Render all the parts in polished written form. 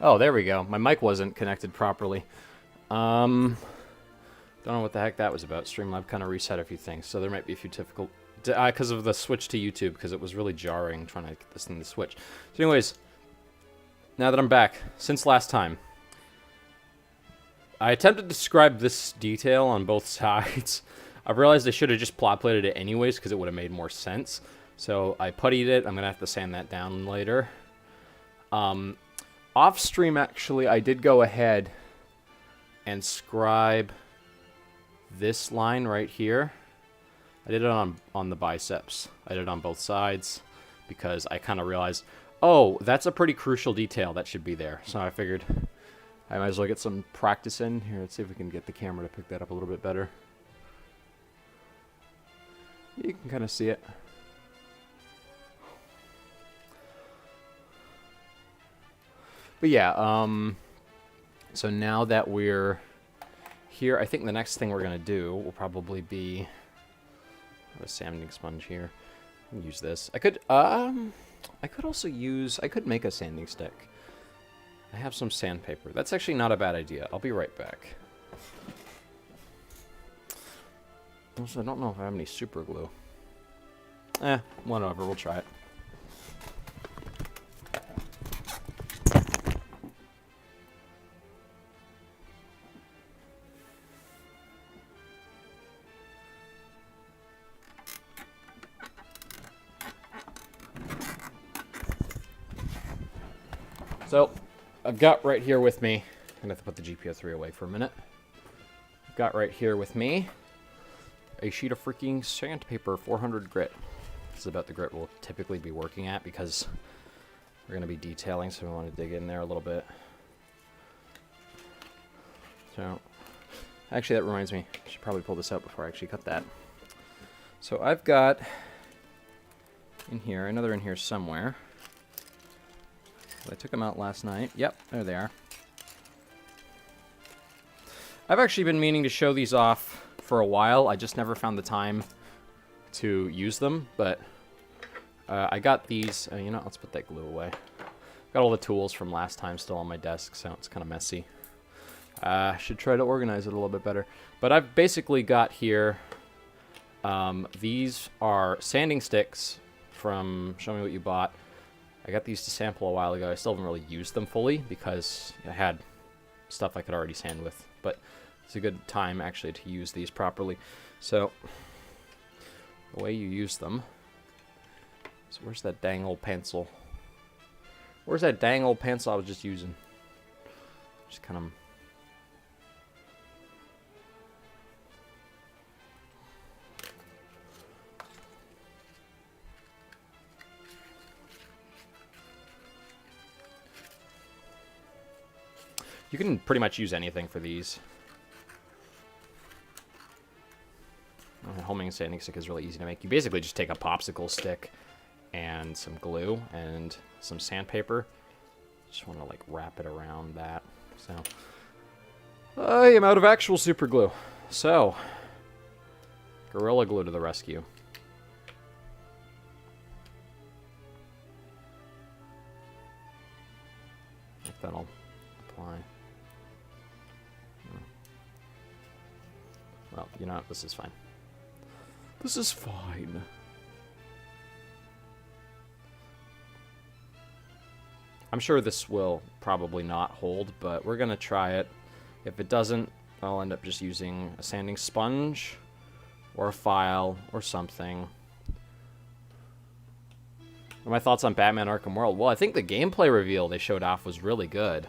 Oh, there we go. My mic wasn't connected properly. Don't know what the heck that was about. Streamlab kind of reset a few things, so there might be a few difficult... because of the switch to YouTube, because it was really jarring trying to get this thing to switch. So anyways, now that I'm back, since last time, I attempted to describe this detail on both sides. I've realized I should have just plot plated it anyways, because it would have made more sense. So I puttied it. I'm going to have to sand that down later. Off stream, actually, I did go ahead and scribe this line right here. I did it on the biceps. I did it on both sides because I kind of realized, oh, that's a pretty crucial detail that should be there. So I figured I might as well get some practice in. Here, let's see if we can get the camera to pick that up a little bit better. You can kind of see it. But yeah, so now that we're here, I think the next thing we're going to do will probably be a sanding sponge here. I can use this. I could also use, I could make a sanding stick. I have some sandpaper. That's actually not a bad idea. I'll be right back. Also, I don't know if I have any super glue. Whatever, we'll try it. So, I've got right here with me, I'm going to have to put the GP03 away for a minute. I've got right here with me a sheet of freaking sandpaper, 400 grit. This is about the grit we'll typically be working at because we're going to be detailing, so we want to dig in there a little bit. So, actually that reminds me, I should probably pull this out before I actually cut that. So I've got in here, another in here somewhere. I took them out last night. Yep, there they are. I've actually been meaning to show these off for a while. I just never found the time to use them, but I got these. You know, let's put that glue away. Got all the tools from last time still on my desk, so it's kind of messy. Should try to organize it a little bit better. But I've basically got here, these are sanding sticks from Show Me What You Bought. I got these to sample a while ago. I still haven't really used them fully because I had stuff I could already sand with. But it's a good time, actually, to use these properly. So, the way you use them... So where's that dang old pencil? Where's that dang old pencil I was just using? Just kind of... You can pretty much use anything for these. A homemade sanding stick is really easy to make. You basically just take a popsicle stick and some glue and some sandpaper. Just want to like wrap it around that. So I am out of actual super glue. So Gorilla Glue to the rescue. If that'll apply. Well, you know what? This is fine. This is fine. I'm sure this will probably not hold, but we're going to try it. If it doesn't, I'll end up just using a sanding sponge or a file or something. What are my thoughts on Batman Arkham World? Well, I think the gameplay reveal they showed off was really good.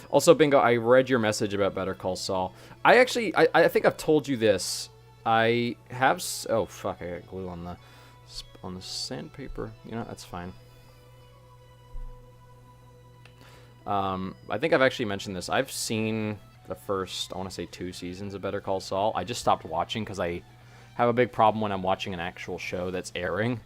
Also, Bingo, I read your message about Better Call Saul. I think I've told you this. I have... Oh, fuck, I got glue on the sandpaper. You know, that's fine. I think I've actually mentioned this. I've seen the first, I want to say 2 seasons of Better Call Saul. I just stopped watching because I have a big problem when I'm watching an actual show that's airing.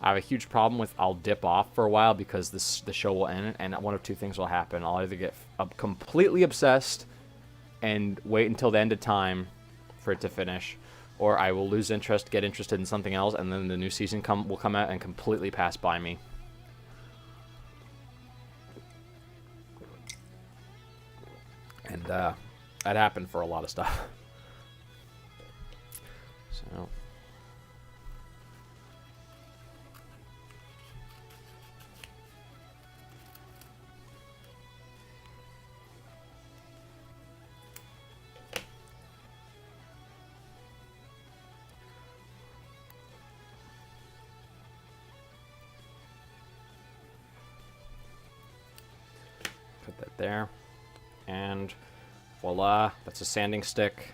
I have a huge problem with I'll dip off for a while because the show will end, and one of two things will happen. I'll either get completely obsessed and wait until the end of time for it to finish, or I will lose interest, get interested in something else, and then the new season will come out and completely pass by me. And that happened for a lot of stuff. So... put that there. And voila, that's a sanding stick.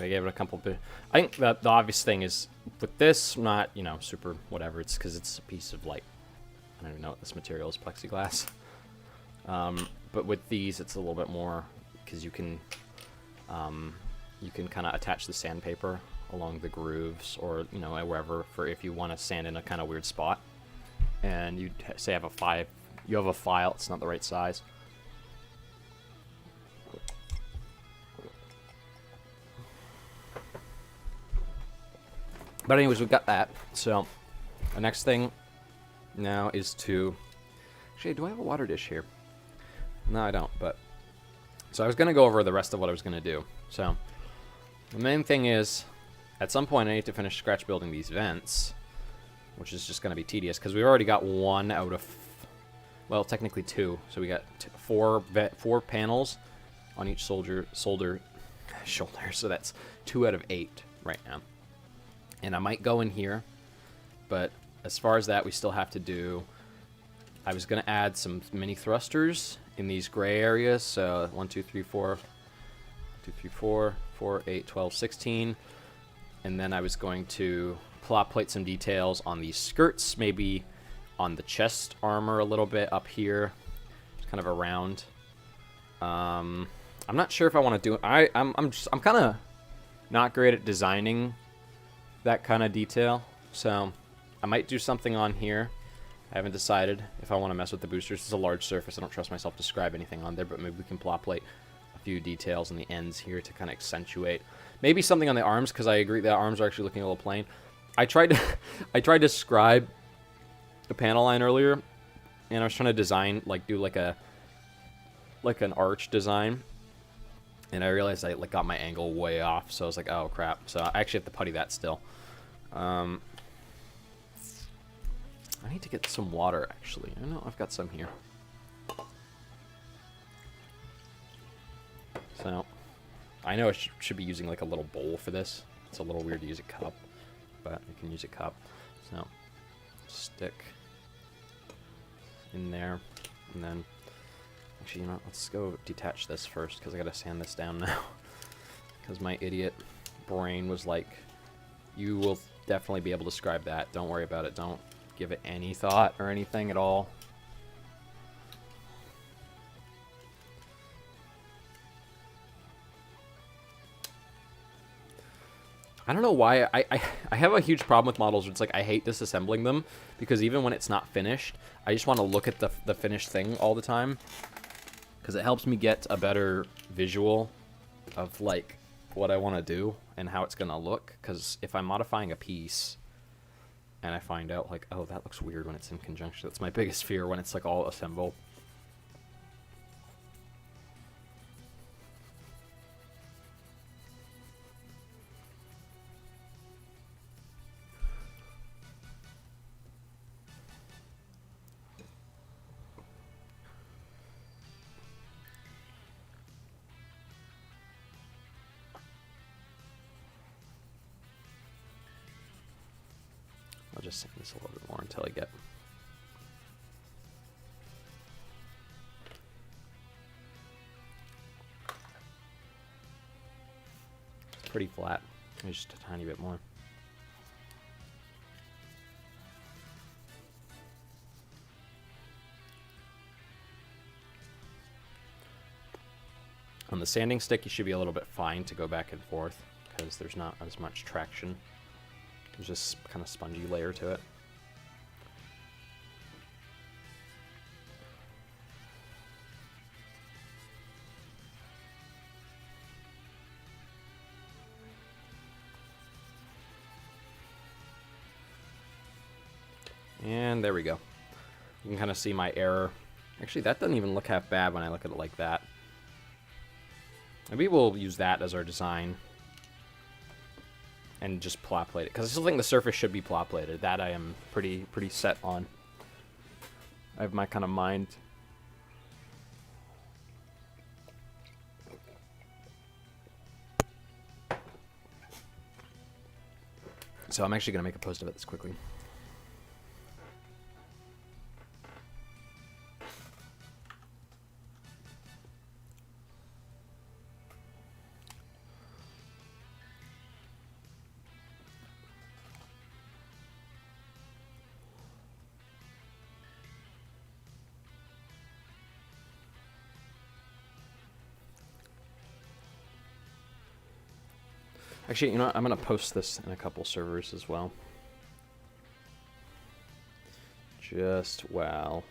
I gave it a couple bit. I think that the obvious thing is with this, not, you know, super whatever. It's because it's a piece of, like, I don't even know what this material is, plexiglass. But with these, it's a little bit more because you can kind of attach the sandpaper along the grooves, or, you know, wherever, for if you want to sand in a kind of weird spot. And you say you have a file, it's not the right size. But anyways, we've got that. So the next thing now is to... Actually, do I have a water dish here? No, I don't, but... So I was going to go over the rest of what I was going to do. So the main thing is, at some point I need to finish scratch building these vents, which is just going to be tedious, because we've already got one out of... Well, technically two. So we got four panels on each shoulder. So that's 2 out of 8 right now. And I might go in here, but as far as that, we still have to do... I was going to add some mini thrusters in these gray areas. So 1, 2, 3, 4, 2, 3, 4, 4, 8, 12, 16. And then I was going to plot plate some details on these skirts, maybe on the chest armor a little bit up here, kind of around. I'm not sure if I want to do it. I'm kind of not great at designing that kind of detail, so I might do something on here. I haven't decided if I want to mess with the boosters. It's a large surface. I don't trust myself to describe anything on there, but maybe we can plot plate a few details on the ends here to kind of accentuate. Maybe something on the arms, because I agree the arms are actually looking a little plain. I tried to scribe the panel line earlier, and I was trying to design, like, do like an arch design, and I realized I got my angle way off, so I was like, oh crap. So I actually have to putty that still. I need to get some water, actually. I know I've got some here. So I know I should be using like a little bowl for this. It's a little weird to use a cup, but you can use a cup. So stick in there, and then actually, you know, let's go detach this first, because I gotta sand this down now. Because my idiot brain was like, you will definitely be able to describe that. Don't worry about it. Don't give it any thought or anything at all. I don't know why. I have a huge problem with models where it's like I hate disassembling them, because even when it's not finished, I just want to look at the finished thing all the time, because it helps me get a better visual of like what I want to do and how it's going to look. Because if I'm modifying a piece and I find out like, oh, that looks weird when it's in conjunction, that's my biggest fear when it's like all assembled. I'll just sand this a little bit more until I get... It's pretty flat. Maybe just a tiny bit more. On the sanding stick, you should be a little bit fine to go back and forth, because there's not as much traction. There's this kind of spongy layer to it. And there we go. You can kind of see my error. Actually, that doesn't even look half bad when I look at it like that. Maybe we'll use that as our design. And just plot plate it. Because I still think the surface should be plot plated. That I am pretty set on. I have my kind of mind. So I'm actually going to make a post of it this quickly. Actually, you know what? I'm going to post this in a couple servers as well. Just, wow.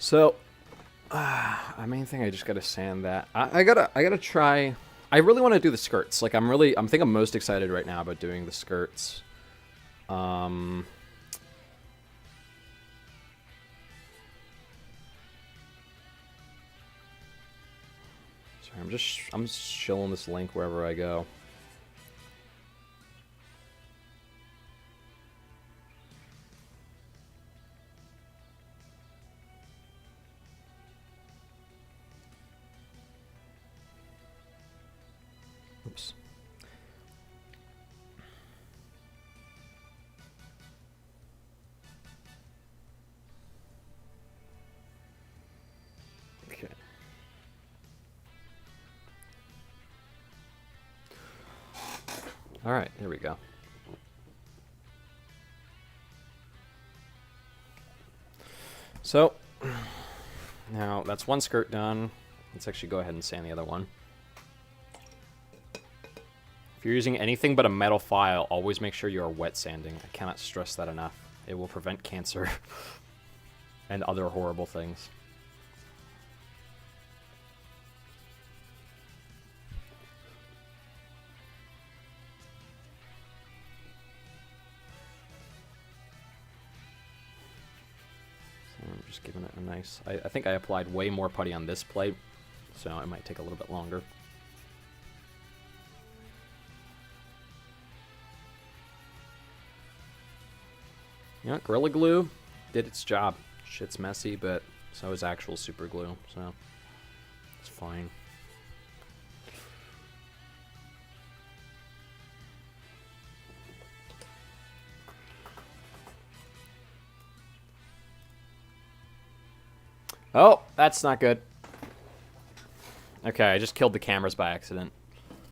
So, I main thing I just gotta sand that. I gotta try. I really want to do the skirts. Like I think I'm most excited right now about doing the skirts. Sorry, I'm just shilling this link wherever I go. Oops. Okay. All right, here we go. So, now that's one skirt done. Let's actually go ahead and sand the other one. If you're using anything but a metal file, always make sure you are wet sanding. I cannot stress that enough. It will prevent cancer and other horrible things. So I'm just giving it a nice... I think I applied way more putty on this plate, so it might take a little bit longer. You know, Gorilla Glue did its job. Shit's messy, but so is actual super glue, so it's fine. Oh, that's not good. Okay, I just killed the cameras by accident.